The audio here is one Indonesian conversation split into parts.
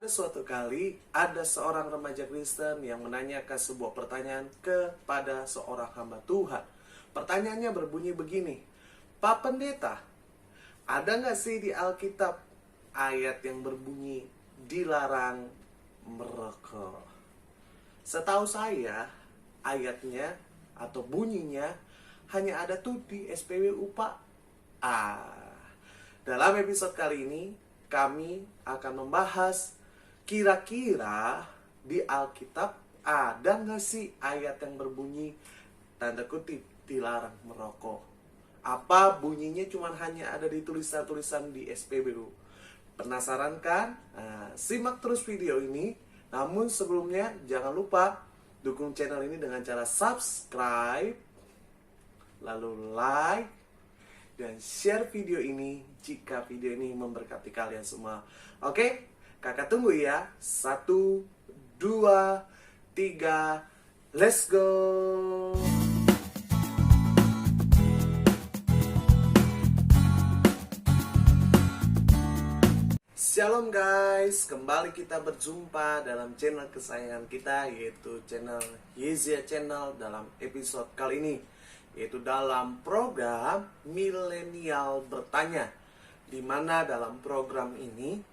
Suatu kali ada seorang remaja Kristen yang menanyakan sebuah pertanyaan kepada seorang hamba Tuhan. Pertanyaannya berbunyi begini, Pak Pendeta, ada nggak sih di Alkitab ayat yang berbunyi dilarang merokok? Setahu saya ayatnya atau bunyinya hanya ada tuh di SPBU Pak. Dalam episode kali ini kami akan membahas kira-kira di Alkitab ada nggak sih ayat yang berbunyi tanda kutip dilarang merokok? Apa bunyinya cuma hanya ada di tulisan-tulisan di SPBU? Penasaran kan? Simak terus video ini. Namun sebelumnya jangan lupa dukung channel ini dengan cara subscribe, lalu like, dan share video ini jika video ini memberkati kalian semua. Oke? Kakak tunggu ya. 1, 2, 3, let's go. Shalom guys, kembali kita berjumpa dalam channel kesayangan kita, yaitu channel Yezia Channel dalam episode kali ini, yaitu dalam program Milenial Bertanya, di mana dalam program ini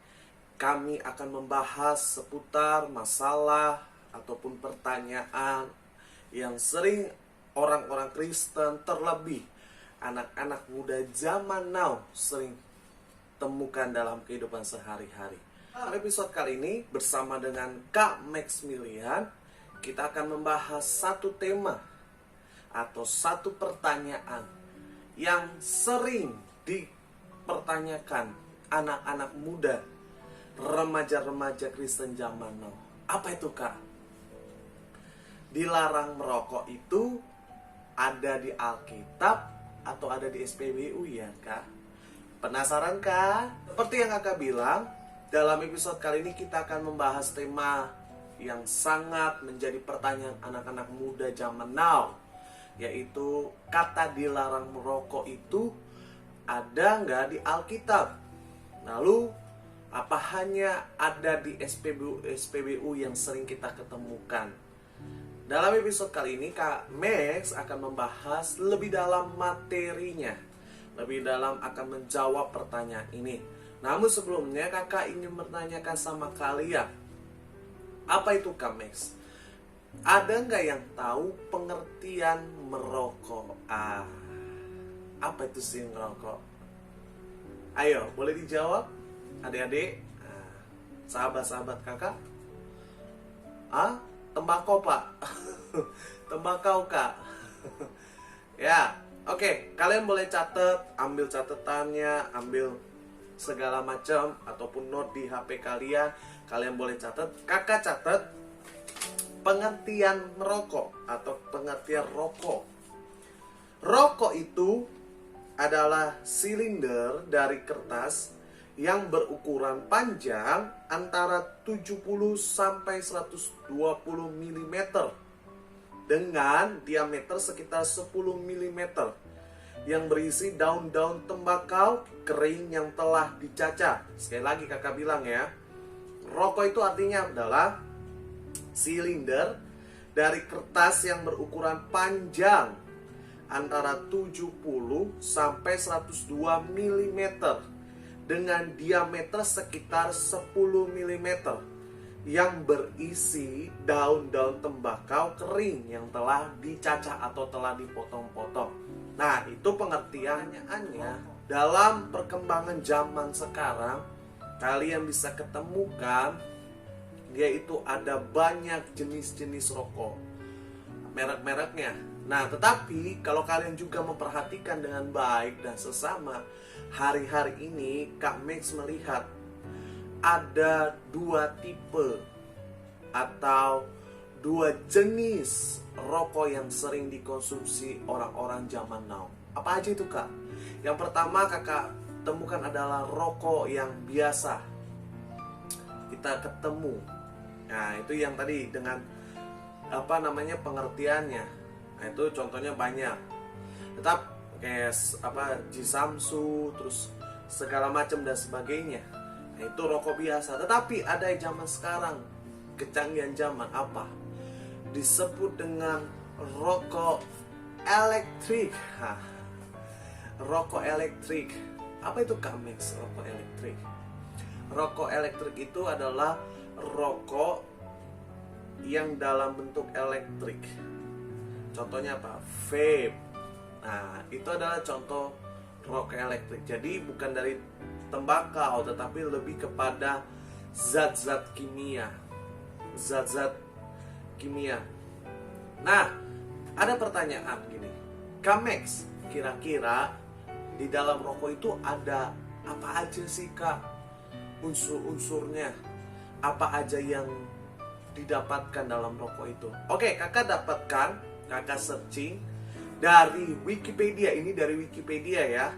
kami akan membahas seputar masalah ataupun pertanyaan yang sering orang-orang Kristen, terlebih anak-anak muda zaman now sering temukan dalam kehidupan sehari-hari. Dalam episode kali ini bersama dengan Kak Maximilian, kita akan membahas satu tema atau satu pertanyaan yang sering dipertanyakan anak-anak muda, remaja-remaja Kristen zaman now. Apa itu Kak? Dilarang merokok itu ada di Alkitab atau ada di SPBU ya Kak? Penasaran kan? Seperti yang Kakak bilang, dalam episode kali ini kita akan membahas tema yang sangat menjadi pertanyaan anak-anak muda zaman now, yaitu kata dilarang merokok itu ada nggak di Alkitab? Lalu apa hanya ada di SPBU yang sering kita ketemukan? Dalam episode kali ini Kak Max akan membahas lebih dalam materinya, lebih dalam akan menjawab pertanyaan ini. Namun sebelumnya kakak ingin bertanyakan sama kalian, apa itu Kak Max? Ada nggak yang tahu pengertian merokok? Apa itu sih merokok? Ayo, boleh dijawab adik-adik, sahabat-sahabat kakak? Tembakau Pak? Tembakau Kak? Ya, oke, kalian boleh catat, ambil catatannya, ambil segala macam ataupun note di HP kalian. Kalian boleh catat. Kakak catat pengertian merokok atau pengertian rokok. Rokok itu adalah silinder dari kertas yang berukuran panjang antara 70 sampai 120 mm dengan diameter sekitar 10 mm yang berisi daun-daun tembakau kering yang telah dicacah. Sekali lagi kakak bilang ya, rokok itu artinya adalah silinder dari kertas yang berukuran panjang antara 70 sampai 102 mm dengan diameter sekitar 10 mm yang berisi daun-daun tembakau kering yang telah dicacah atau telah dipotong-potong. Nah, itu pengertiannya. Dalam perkembangan zaman sekarang, kalian bisa ketemukan yaitu ada banyak jenis-jenis rokok, merek-mereknya. Nah, tetapi kalau kalian juga memperhatikan dengan baik dan sesama, hari-hari ini Kak Max melihat ada dua tipe atau dua jenis rokok yang sering dikonsumsi orang-orang zaman now. Apa aja itu Kak? Yang pertama kakak temukan adalah rokok yang biasa kita ketemu. Nah, itu yang tadi dengan pengertiannya. Nah, itu contohnya banyak. Tetap kayak Jisamsu, terus segala macam dan sebagainya. Nah, itu rokok biasa. Tetapi ada yang zaman sekarang, kecanggihan zaman apa? Disebut dengan rokok elektrik. Rokok elektrik. Apa itu Kamex, rokok elektrik? Rokok elektrik itu adalah rokok yang dalam bentuk elektrik. Contohnya apa? Vape. Nah, itu adalah contoh rokok elektrik. Jadi bukan dari tembakau, tetapi lebih kepada zat-zat kimia. Zat-zat kimia. Nah, ada pertanyaan gini. Kamex, kira-kira di dalam rokok itu ada apa aja sih, Kak? Unsur-unsurnya. Apa aja yang didapatkan dalam rokok itu? Oke, kakak dapatkan, kakak searching dari Wikipedia. Ini dari Wikipedia ya.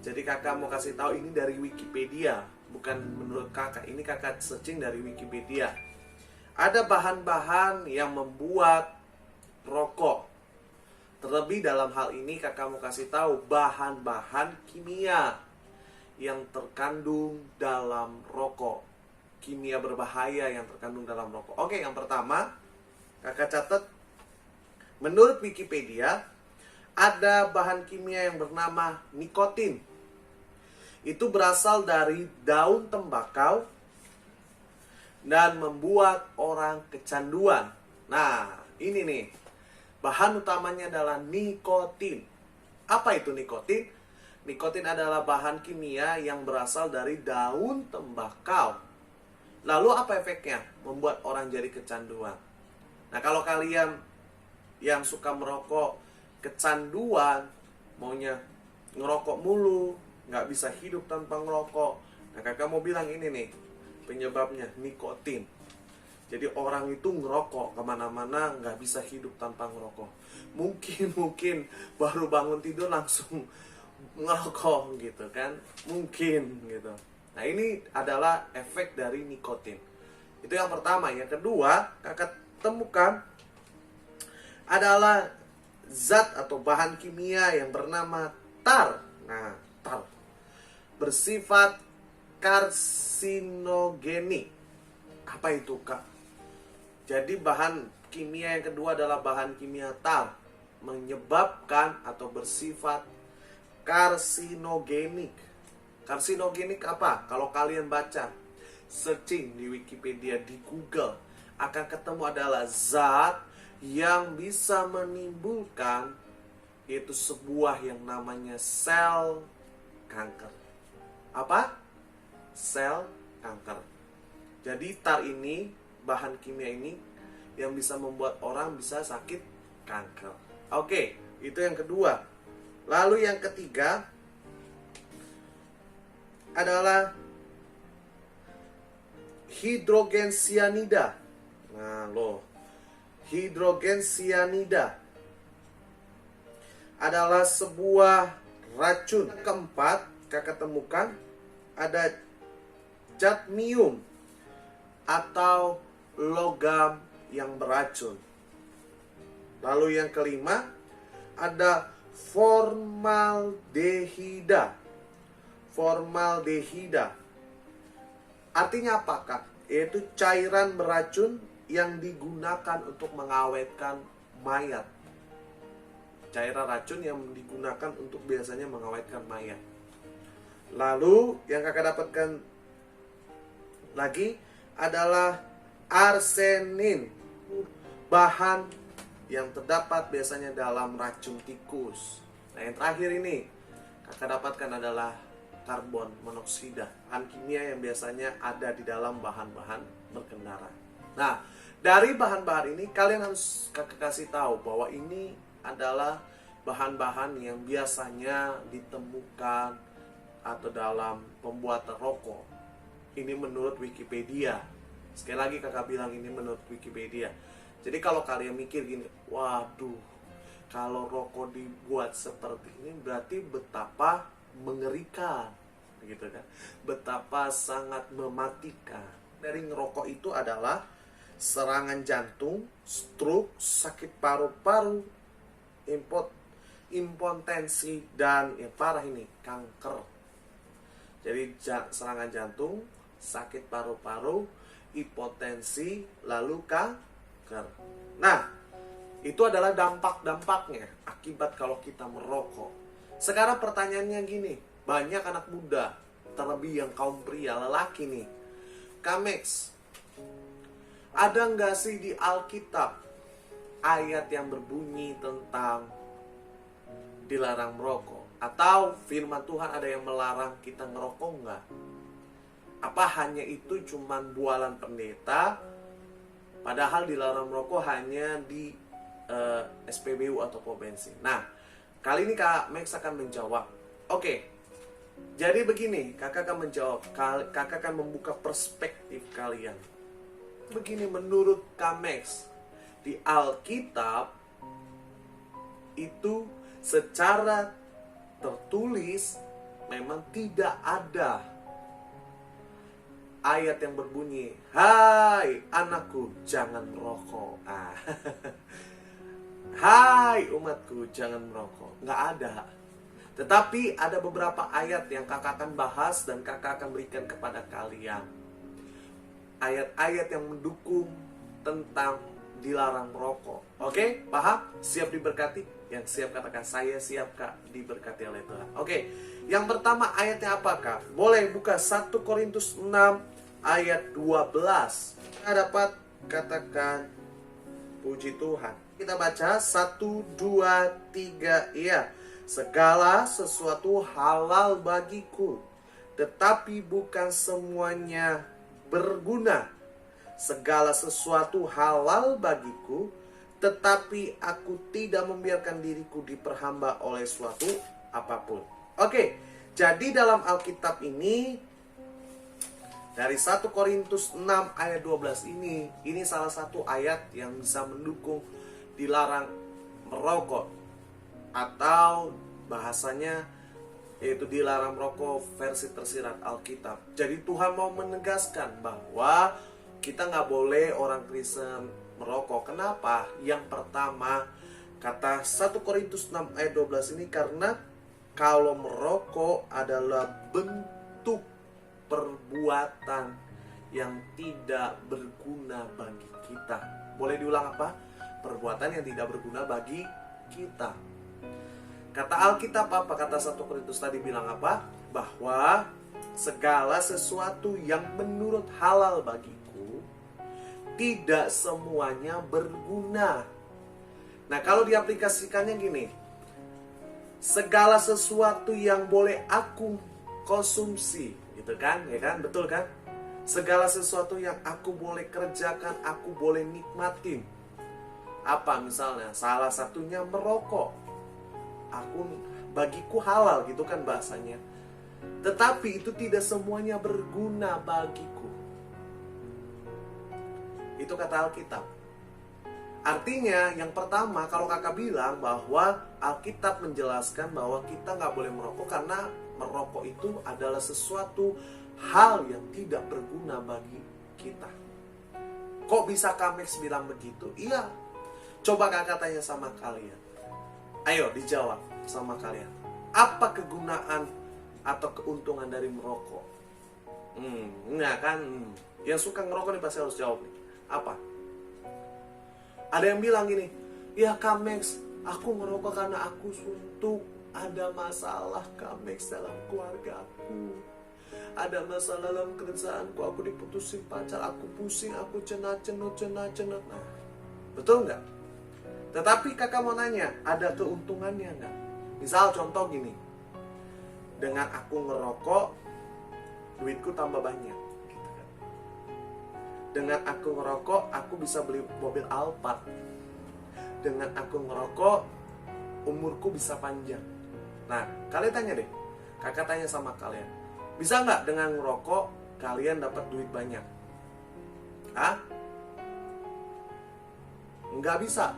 Jadi kakak mau kasih tahu ini dari Wikipedia, bukan menurut kakak. Ini kakak searching dari Wikipedia. Ada bahan-bahan yang membuat rokok. Terlebih dalam hal ini kakak mau kasih tahu bahan-bahan kimia yang terkandung dalam rokok. Kimia berbahaya yang terkandung dalam rokok. Oke, yang pertama kakak catat, menurut Wikipedia ada bahan kimia yang bernama nikotin. Itu berasal dari daun tembakau dan membuat orang kecanduan. Nah, ini nih, bahan utamanya adalah nikotin. Apa itu nikotin? Nikotin adalah bahan kimia yang berasal dari daun tembakau. Lalu apa efeknya? Membuat orang jadi kecanduan. Nah, kalau kalian yang suka merokok kecanduan, maunya ngerokok mulu, nggak bisa hidup tanpa ngerokok. Nah, kakak mau bilang ini nih, penyebabnya nikotin. Jadi orang itu ngerokok kemana-mana, nggak bisa hidup tanpa ngerokok. Mungkin baru bangun tidur langsung ngerokok gitu kan, mungkin gitu. Nah, ini adalah efek dari nikotin. Itu yang pertama. Yang kedua, kakak temukan adalah zat atau bahan kimia yang bernama tar. Nah, tar bersifat karsinogenik. Apa itu, Kak? Jadi bahan kimia yang kedua adalah bahan kimia tar, menyebabkan atau bersifat karsinogenik. Karsinogenik apa? Kalau kalian baca, searching di Wikipedia, di Google, akan ketemu adalah zat yang bisa menimbulkan, yaitu sebuah yang namanya sel kanker. Apa? Sel kanker. Jadi tar ini, bahan kimia ini yang bisa membuat orang bisa sakit kanker. Oke, itu yang kedua. Lalu yang ketiga adalah hidrogen cyanida. Nah, hidrogen cyanida adalah sebuah racun. Keempat, kakak temukan ada cadmium atau logam yang beracun. Lalu yang kelima ada formaldehida. Formaldehida artinya apa, Kak? Yaitu cairan beracun yang digunakan untuk mengawetkan mayat. Cairan racun yang digunakan untuk biasanya mengawetkan mayat. Lalu yang kakak dapatkan lagi adalah arsenin, bahan yang terdapat biasanya dalam racun tikus. Nah, yang terakhir ini kakak dapatkan adalah karbon monoksida, bahan kimia yang biasanya ada di dalam bahan-bahan berkendara. Nah, dari bahan-bahan ini kalian harus kakak kasih tahu bahwa ini adalah bahan-bahan yang biasanya ditemukan atau dalam pembuatan rokok. Ini menurut Wikipedia. Sekali lagi kakak bilang ini menurut Wikipedia. Jadi kalau kalian mikir gini, waduh, kalau rokok dibuat seperti ini berarti betapa mengerikan, gitu kan? Betapa sangat mematikan. Dari ngerokok itu adalah serangan jantung, stroke, sakit paru-paru, impotensi, dan yang parah ini, kanker. Jadi serangan jantung, sakit paru-paru, hipotensi, lalu kanker. Nah, itu adalah dampak-dampaknya akibat kalau kita merokok. Sekarang pertanyaannya gini, banyak anak muda, terlebih yang kaum pria, lelaki nih, Kamex, ada nggak sih di Alkitab ayat yang berbunyi tentang dilarang merokok? Atau firman Tuhan ada yang melarang kita ngerokok nggak? Apa hanya itu cuman bualan pendeta? Padahal dilarang merokok hanya di SPBU atau pom bensin. Nah, kali ini Kak Max akan menjawab. Oke, jadi begini, kakak akan menjawab. Kakak akan membuka perspektif kalian. Begini, menurut Kak Max, di Alkitab itu secara tertulis memang tidak ada ayat yang berbunyi, "Hai anakku, jangan merokok." "Hai umatku, jangan merokok." Nggak ada. Tetapi ada beberapa ayat yang kakak akan bahas dan kakak akan berikan kepada kalian. Ayat-ayat yang mendukung tentang dilarang merokok. Oke, paham? Siap diberkati? Yang siap katakan, saya siap Kak, diberkati oleh Tuhan. Oke, yang pertama ayatnya apa Kak? Boleh buka 1 Korintus 6 ayat 12. Kita dapat katakan, puji Tuhan. Kita baca 1, 2, 3. Iya. "Segala sesuatu halal bagiku, tetapi bukan semuanya berguna. Segala sesuatu halal bagiku, tetapi aku tidak membiarkan diriku diperhamba oleh suatu apapun." Oke, jadi dalam Alkitab ini, dari 1 Korintus 6 ayat 12 ini salah satu ayat yang bisa mendukung dilarang merokok, atau bahasanya yaitu dilarang merokok versi tersirat Alkitab. Jadi Tuhan mau menegaskan bahwa kita nggak boleh orang Kristen merokok. Kenapa? Yang pertama, kata 1 Korintus 6 ayat 12 ini, karena kalau merokok adalah bentuk perbuatan yang tidak berguna bagi kita. Boleh diulang apa? Perbuatan yang tidak berguna bagi kita. Kata Alkitab apa? Kata 1 Korintus tadi bilang apa? Bahwa segala sesuatu yang menurut halal bagiku, tidak semuanya berguna. Nah, kalau diaplikasikannya gini, segala sesuatu yang boleh aku konsumsi, gitu kan? Ya kan? Betul kan? Segala sesuatu yang aku boleh kerjakan, aku boleh nikmatin. Apa misalnya? Salah satunya merokok. Bagiku halal, gitu kan bahasanya. Tetapi itu tidak semuanya berguna bagiku. Itu kata Alkitab. Artinya yang pertama, kalau kakak bilang bahwa Alkitab menjelaskan bahwa kita nggak boleh merokok karena merokok itu adalah sesuatu hal yang tidak berguna bagi kita. Kok bisa Kamex bilang begitu? Iya. Coba kakak tanya sama kalian. Ayo dijawab sama kalian. Apa kegunaan atau keuntungan dari merokok? Enggak kan? Yang suka ngerokok nih pasti harus jawab nih. Apa? Ada yang bilang gini, "Ya Kamex, aku ngerokok karena aku suntuk. Ada masalah Kamex dalam keluarga aku. Ada masalah dalam kerjaanku, aku diputusin pacar, aku pusing, aku cenat-cenut. Nah, betul nggak? Tetapi kakak mau nanya, ada keuntungannya nggak? Misal contoh gini, dengan aku ngerokok, duitku tambah banyak. Gitu kan. Dengan aku ngerokok, aku bisa beli mobil Alphard. Dengan aku ngerokok, umurku bisa panjang. Nah, kalian tanya deh, kakak tanya sama kalian, bisa nggak dengan ngerokok kalian dapat duit banyak? Hah? Nggak bisa.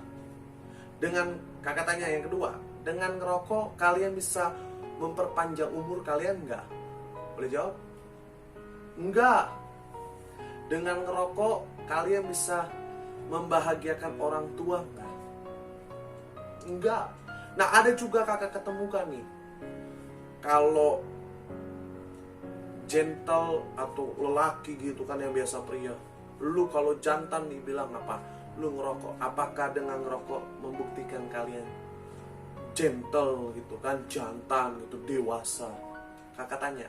Dengan kakak tanya yang kedua, dengan ngerokok kalian bisa memperpanjang umur kalian nggak? Boleh jawab? Enggak. Dengan ngerokok kalian bisa membahagiakan orang tua nggak? Enggak. Nah, ada juga kakak ketemukan nih, kalau gentle atau lelaki gitu kan yang biasa pria. Lu kalau jantan dibilang apa? Lu ngerokok. Apakah dengan ngerokok membuktikan kalian gentle gitu kan, jantan gitu, dewasa? Kakak tanya,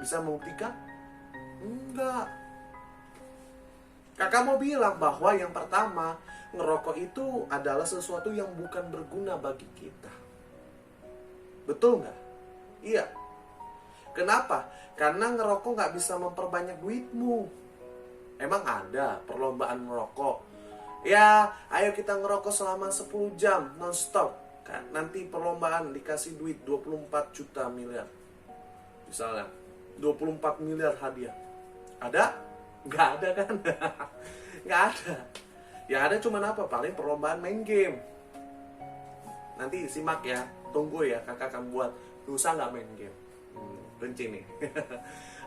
bisa membuktikan? Enggak. Kakak mau bilang bahwa yang pertama, ngerokok itu adalah sesuatu yang bukan berguna bagi kita. Betul nggak? Iya. Kenapa? Karena ngerokok nggak bisa memperbanyak duitmu. Emang ada perlombaan ngerokok? Ya, ayo kita ngerokok selama 10 jam non-stop. Kan? Nanti perlombaan dikasih duit 24 juta miliar. Misalnya, 24 miliar hadiah. Ada? Nggak ada kan? Nggak ada. Yang ada cuma apa? Paling perlombaan main game. Nanti simak ya. Tunggu ya, kakak akan buat. Susah nggak main game? Benci nih.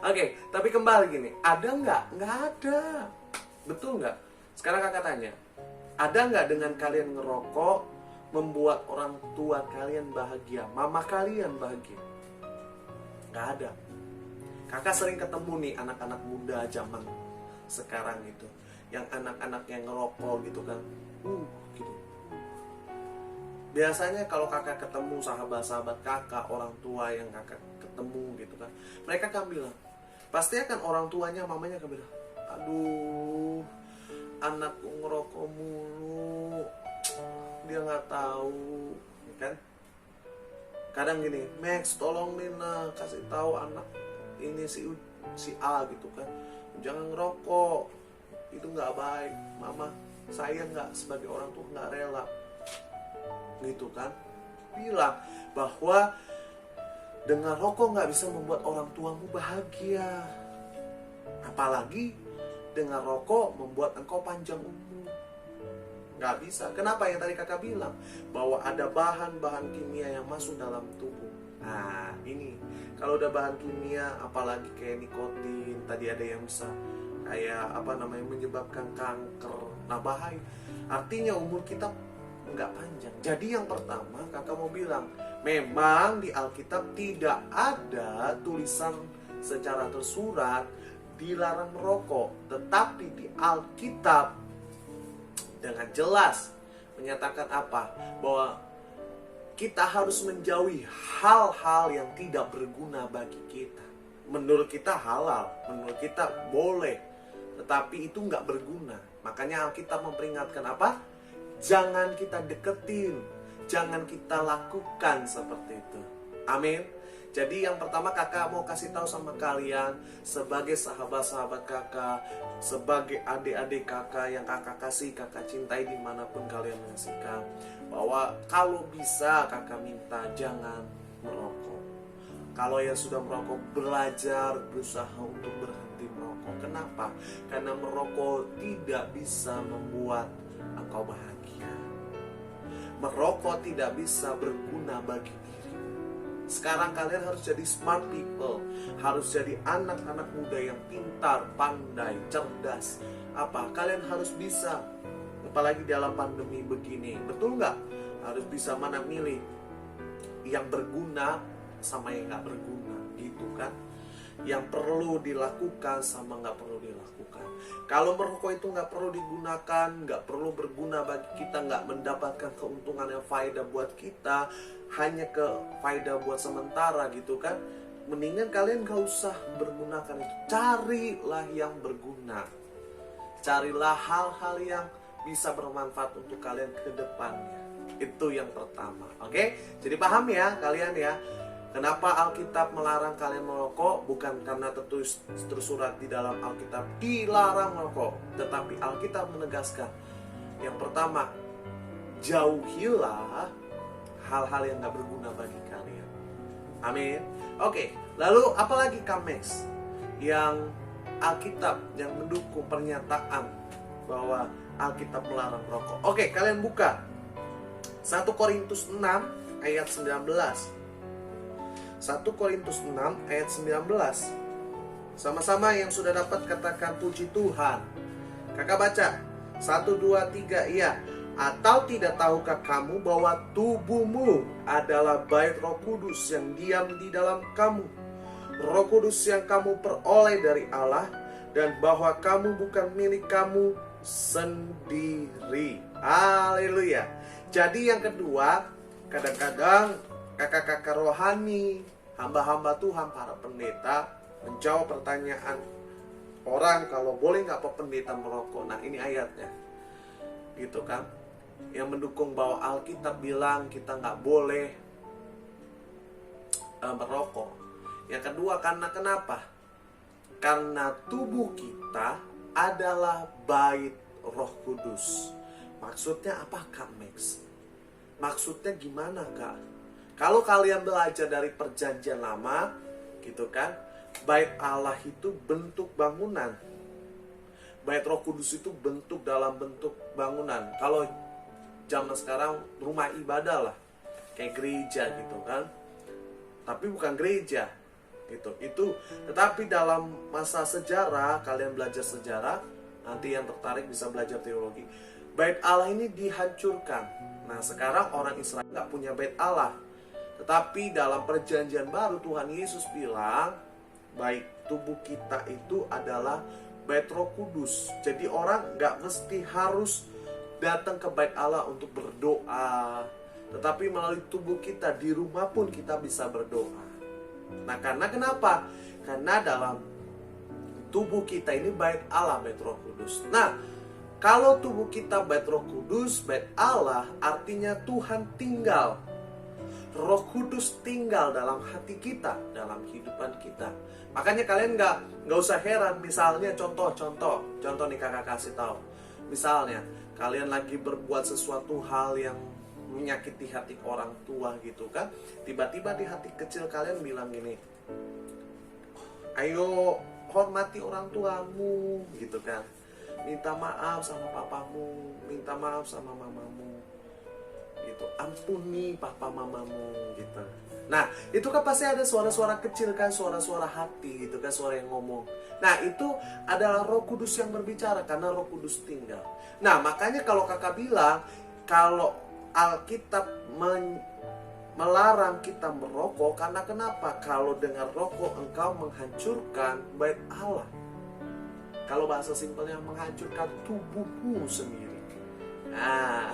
Oke, tapi kembali gini. Ada nggak? Nggak ada. Betul nggak? Sekarang kakak tanya. Ada nggak dengan kalian ngerokok membuat orang tua kalian bahagia? Mama kalian bahagia? Nggak ada. Kakak sering ketemu nih anak-anak muda zaman sekarang itu, yang anak-anak yang ngerokok gitu kan, gitu. Biasanya kalau kakak ketemu sahabat-sahabat kakak, orang tua yang kakak ketemu gitu kan, mereka akan bilang, pasti akan orang tuanya, mamanya akan bilang, aduh, anakku ngerokok mulu, dia nggak tahu, kan? Kadang gini, Max, tolong Nina kasih tahu anak ini si A gitu kan, jangan ngerokok, itu nggak baik. Mama, saya nggak sebagai orang tua nggak rela, gitu kan? Bilang bahwa dengan rokok nggak bisa membuat orang tuamu bahagia, apalagi dengan rokok membuat engkau panjang umur. Nggak bisa. Kenapa? Yang tadi kakak bilang bahwa ada bahan-bahan kimia yang masuk dalam tubuh. Nah ini, kalau udah bahan kimia, apalagi kayak nikotin, tadi ada yang bisa kayak menyebabkan kanker. Nah bahaya. Artinya umur kita nggak panjang. Jadi yang pertama kakak mau bilang, memang di Alkitab tidak ada tulisan secara tersurat dilarang merokok, tetapi di Alkitab dengan jelas menyatakan apa? Bahwa kita harus menjauhi hal-hal yang tidak berguna bagi kita. Menurut kita halal, menurut kita boleh, tetapi itu nggak berguna. Makanya Alkitab memperingatkan apa? Jangan kita deketin, jangan kita lakukan seperti itu. Amin. Jadi yang pertama kakak mau kasih tahu sama kalian, sebagai sahabat-sahabat kakak, sebagai adik-adik kakak yang kakak kasih, kakak cintai dimanapun kalian menyaksikan, bahwa kalau bisa kakak minta jangan merokok. Kalau yang sudah merokok, belajar, berusaha untuk berhenti merokok. Kenapa? Karena merokok tidak bisa membuat engkau bahagia. Merokok tidak bisa berguna bagi diri. Sekarang kalian harus jadi smart people, harus jadi anak-anak muda yang pintar, pandai, cerdas. Apa? Kalian harus bisa, apalagi dalam pandemi begini, betul nggak? Harus bisa mana milih yang berguna sama yang nggak berguna, gitu kan? Yang perlu dilakukan sama nggak perlu dilakukan. Kalau merokok itu nggak perlu digunakan, nggak perlu berguna bagi kita, nggak mendapatkan keuntungan yang faedah buat kita, hanya ke faedah buat sementara gitu kan, mendingan kalian gak usah bergunakan itu. Carilah yang berguna, carilah hal-hal yang bisa bermanfaat untuk kalian ke depannya. Itu yang pertama. Oke? Jadi paham ya kalian ya, kenapa Alkitab melarang kalian merokok? Bukan karena tersurat di dalam Alkitab dilarang merokok, tetapi Alkitab menegaskan, yang pertama, jauhilah hal-hal yang gak berguna bagi kalian. Amin. Oke, lalu apalagi Kamex yang Alkitab yang mendukung pernyataan bahwa Alkitab melarang rokok. Oke, kalian buka 1 Korintus 6 ayat 19. 1 Korintus 6 ayat 19. Sama-sama yang sudah dapat katakan puji Tuhan. Kakak baca 1, 2, 3, iya. Atau tidak tahukah kamu bahwa tubuhmu adalah bait Roh Kudus yang diam di dalam kamu, Roh Kudus yang kamu peroleh dari Allah, dan bahwa kamu bukan milik kamu sendiri. Haleluya. Jadi yang kedua, kadang-kadang kakak-kakak rohani, hamba-hamba Tuhan, para pendeta menjawab pertanyaan orang, kalau boleh nggak Pak Pendeta merokok. Nah ini ayatnya, gitu kan, yang mendukung bahwa Alkitab bilang kita nggak boleh merokok. Yang kedua, karena kenapa? Karena tubuh kita adalah bait Roh Kudus. Maksudnya apa Kak Max? Maksudnya gimana Kak? Kalau kalian belajar dari perjanjian lama, gitu kan, bait Allah itu bentuk bangunan, bait Roh Kudus itu bentuk dalam bentuk bangunan. Kalau zaman sekarang rumah ibadah lah, kayak gereja gitu kan, tapi bukan gereja gitu. Itu tetapi dalam masa sejarah, kalian belajar sejarah, nanti yang tertarik bisa belajar teologi, bait Allah ini dihancurkan. Nah sekarang orang Israel nggak punya bait Allah, tetapi dalam perjanjian baru Tuhan Yesus bilang baik tubuh kita itu adalah bait Roh Kudus. Jadi orang nggak mesti harus datang ke bait Allah untuk berdoa, tetapi melalui tubuh kita di rumah pun kita bisa berdoa. Nah karena kenapa? Karena dalam tubuh kita ini bait Allah, bait Roh Kudus. Nah kalau tubuh kita bait Roh Kudus, bait Allah, artinya Tuhan tinggal, Roh Kudus tinggal dalam hati kita, dalam kehidupan kita. Makanya kalian nggak usah heran. Misalnya contoh nih kakak kasih tahu. Misalnya kalian lagi berbuat sesuatu hal yang menyakiti hati orang tua gitu kan, tiba-tiba di hati kecil kalian bilang gini, ayo hormati orang tuamu gitu kan, minta maaf sama papamu, minta maaf sama mamamu gitu, ampuni papa mamamu gitu. Nah itu kan pasti ada suara-suara kecil kan, suara-suara hati gitu kan, suara yang ngomong. Nah itu adalah Roh Kudus yang berbicara, karena Roh Kudus tinggal. Nah makanya kalau kakak bilang, kalau Alkitab melarang kita merokok, karena kenapa? Kalau dengan rokok engkau menghancurkan bait Allah. Kalau bahasa simpelnya menghancurkan tubuhmu sendiri. Nah,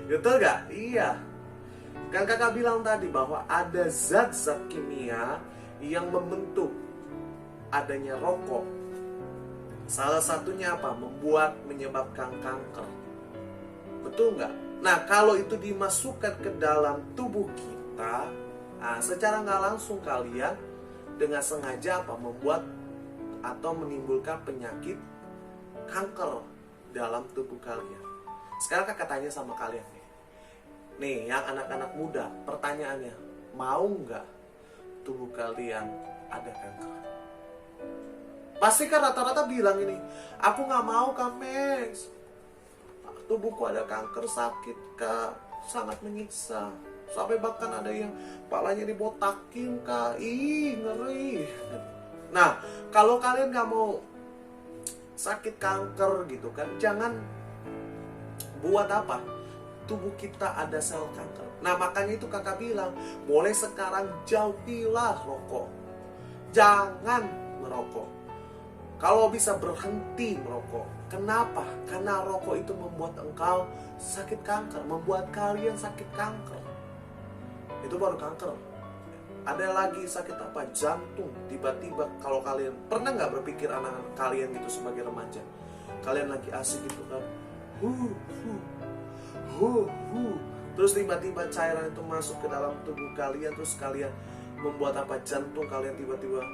betul gak? Iya. Kan kakak bilang tadi bahwa ada zat-zat kimia yang membentuk adanya rokok. Salah satunya apa? Menyebabkan kanker. Betul nggak? Nah kalau itu dimasukkan ke dalam tubuh kita, nah, secara nggak langsung kalian dengan sengaja apa? Membuat atau menimbulkan penyakit kanker dalam tubuh kalian. Sekarang kakak tanya sama kalian nih yang anak-anak muda, pertanyaannya, mau nggak tubuh kalian ada kanker? Pasti kan rata-rata bilang ini, aku nggak mau Kak Max, tubuhku ada kanker, sakit Kak, sangat menyiksa, sampai bahkan ada yang kepalanya dibotakin Kak, ih ngeri. Nah kalau kalian nggak mau sakit kanker gitu kan, jangan buat apa? Tubuh kita ada sel kanker. Nah makanya itu kakak bilang, mulai sekarang jauhilah rokok, jangan merokok. Kalau bisa berhenti merokok. Kenapa? Karena rokok itu membuat engkau sakit kanker, membuat kalian sakit kanker. Itu baru kanker. Ada lagi sakit apa? Jantung. Tiba-tiba kalau kalian pernah nggak berpikir anak-anak kalian gitu sebagai remaja, kalian lagi asik gitu kan, terus tiba-tiba cairan itu masuk ke dalam tubuh kalian, terus kalian membuat apa? Jantung kalian tiba-tiba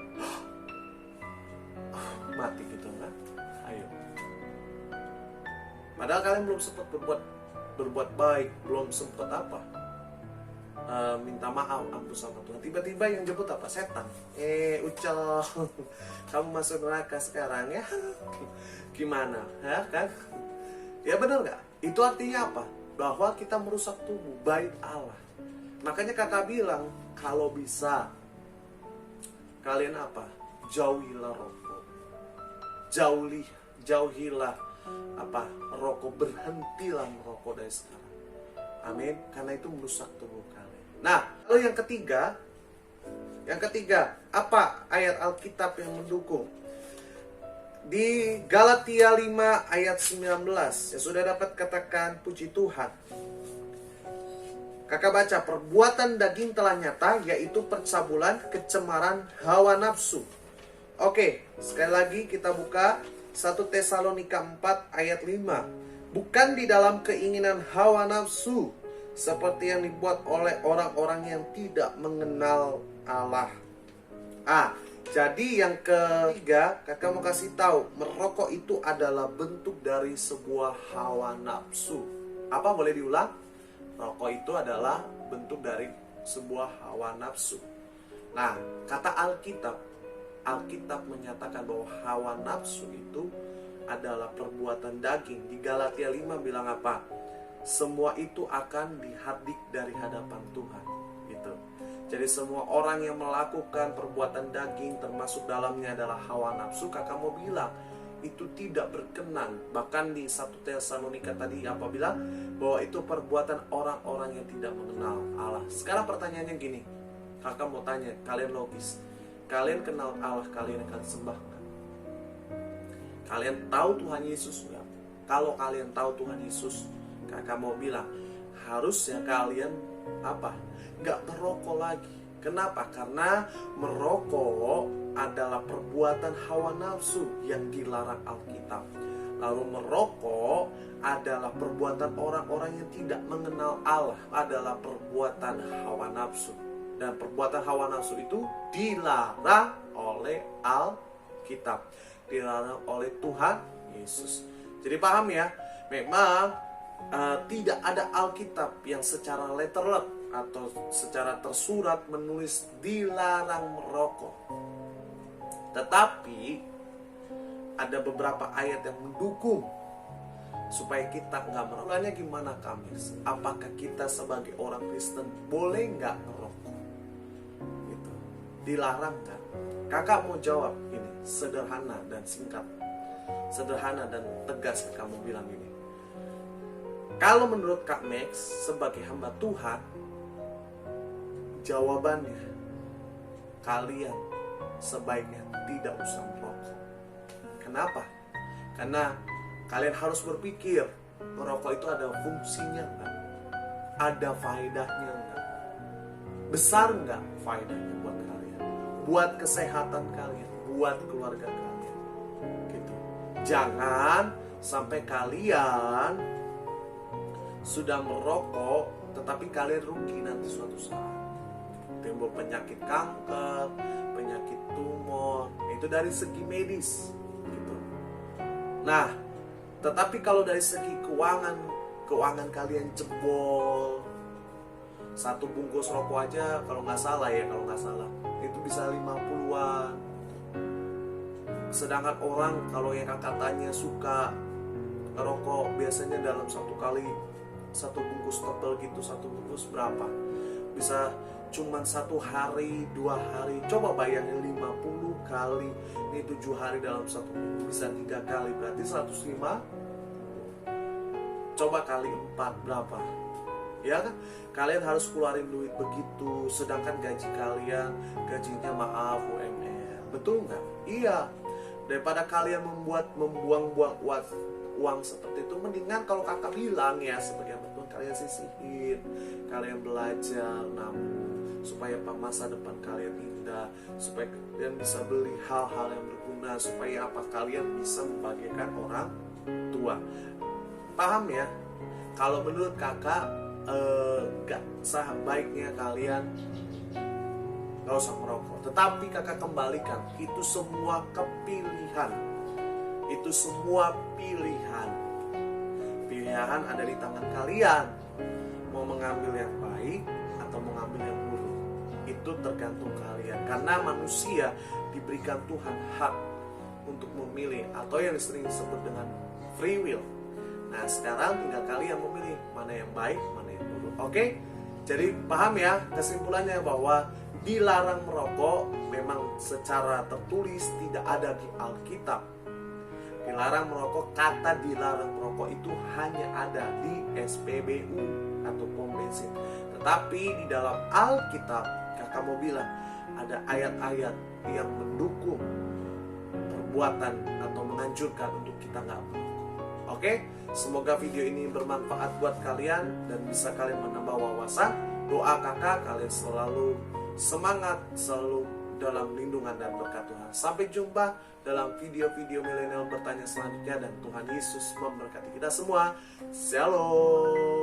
mati gitu kan? Ayo. Padahal kalian belum sempat berbuat baik, belum sempat apa? Minta maaf, ampun sama Tuhan. Tiba-tiba yang jemput apa? Setan. Ucel, kamu masuk neraka sekarang ya? Gimana? Ya kan? Ya benar nggak? Itu artinya apa? Bahwa kita merusak tubuh, bait Allah. Makanya kakak bilang, kalau bisa kalian apa? Jauhilah rokok. Jauhilah apa? Rokok, berhentilah merokok dari sekarang. Amin. Karena itu merusak tubuh kalian. Nah, lalu yang ketiga, Yang ketiga, apa ayat Alkitab yang mendukung? Di Galatia 5 ayat 19, ya sudah dapat katakan puji Tuhan. Kakak baca, perbuatan daging telah nyata, yaitu percabulan, kecemaran, hawa nafsu. Oke, sekali lagi kita buka 1 Tesalonika 4 ayat 5. Bukan di dalam keinginan hawa nafsu, seperti yang dibuat oleh orang-orang yang tidak mengenal Allah. Jadi yang ketiga, kakak mau kasih tahu, merokok itu adalah bentuk dari sebuah hawa nafsu. Apa, boleh diulang? Merokok itu adalah bentuk dari sebuah hawa nafsu. Nah, kata Alkitab menyatakan bahwa hawa nafsu itu adalah perbuatan daging. Di Galatia 5 bilang apa? Semua itu akan dihardik dari hadapan Tuhan. Gitu. Jadi semua orang yang melakukan perbuatan daging, termasuk dalamnya adalah hawa nafsu, kakak mau bilang itu tidak berkenan. Bahkan di 1 Tesalonika tadi apa bilang? Bahwa itu perbuatan orang-orang yang tidak mengenal Allah. Sekarang pertanyaannya gini, kakak mau tanya, kalian logis, kalian kenal Allah, kalian akan sembah nggak? Kalian tahu Tuhan Yesus nggak? Kalau kalian tahu Tuhan Yesus, kakak mau bilang harusnya kalian apa? Nggak merokok lagi. Kenapa? Karena merokok adalah perbuatan hawa nafsu yang dilarang Alkitab. Lalu merokok adalah perbuatan orang-orang yang tidak mengenal Allah, adalah perbuatan hawa nafsu. Dan perbuatan hawa nafsu itu dilarang oleh Alkitab, dilarang oleh Tuhan Yesus. Jadi paham ya, memang tidak ada Alkitab yang secara letterlet atau secara tersurat menulis dilarang merokok. Tetapi ada beberapa ayat yang mendukung supaya kita nggak merokok. Soalnya gimana Kamis? Apakah kita sebagai orang Kristen boleh nggak merokok? Gitu. Dilarang nggak? Kakak mau jawab ini sederhana dan singkat, sederhana dan tegas. Kakak mau bilang ini. Kalau menurut Kak Max sebagai hamba Tuhan, jawabannya kalian sebaiknya tidak usah merokok. Kenapa? Karena kalian harus berpikir, merokok itu ada fungsinya enggak? Ada faedahnya enggak? Besar enggak faedahnya buat kalian? Buat kesehatan kalian, buat keluarga kalian. Gitu. Jangan sampai kalian sudah merokok, tetapi kalian rugi nanti suatu saat. Timbul penyakit kanker, penyakit tumor, itu dari segi medis. Gitu. Nah, tetapi kalau dari segi keuangan kalian jebol, satu bungkus rokok aja kalau nggak salah itu bisa 50-an. Sedangkan orang kalau yang katanya suka rokok biasanya dalam satu bungkus tebal gitu, satu bungkus berapa? Bisa cuman 1 hari, 2 hari. Coba bayangin 50 kali, ini 7 hari dalam 1 minggu, bisa 3 kali, berarti 105. Coba kali 4 berapa? Ya kan? Kalian harus keluarin duit begitu, sedangkan gaji kalian, gajinya maaf UMR. Betul nggak? Iya. Daripada kalian membuang-buang uang seperti itu, mendingan kalau kakak bilang ya sebagai betul kalian sisihin, kalian belajar nabung supaya masa depan kalian indah, supaya kalian bisa beli hal-hal yang berguna, supaya apa, kalian bisa membagikan orang tua. Paham ya? Kalau menurut kakak gak baiknya kalian gak usah merokok. Tetapi kakak kembalikan, itu semua kepilihan. Itu semua pilihan. Pilihan ada di tangan kalian. Mau mengambil yang baik atau mengambil yang buruk, itu tergantung kalian. Karena manusia diberikan Tuhan hak untuk memilih, atau yang sering disebut dengan free will. Nah sekarang tinggal kalian memilih mana yang baik, mana yang buruk. Oke? Jadi paham ya kesimpulannya bahwa dilarang merokok memang secara tertulis tidak ada di Alkitab. Dilarang merokok, kata dilarang merokok itu hanya ada di SPBU atau pom bensin. Tetapi di dalam Alkitab, kakak mau bilang ada ayat-ayat yang mendukung perbuatan atau menganjurkan untuk kita nggak merokok. Oke, semoga video ini bermanfaat buat kalian dan bisa kalian menambah wawasan. Doa kakak kalian selalu semangat, selalu dalam lindungan dan berkat Tuhan. Sampai jumpa dalam video-video milenial bertanya selanjutnya, dan Tuhan Yesus memberkati kita semua. Shalom.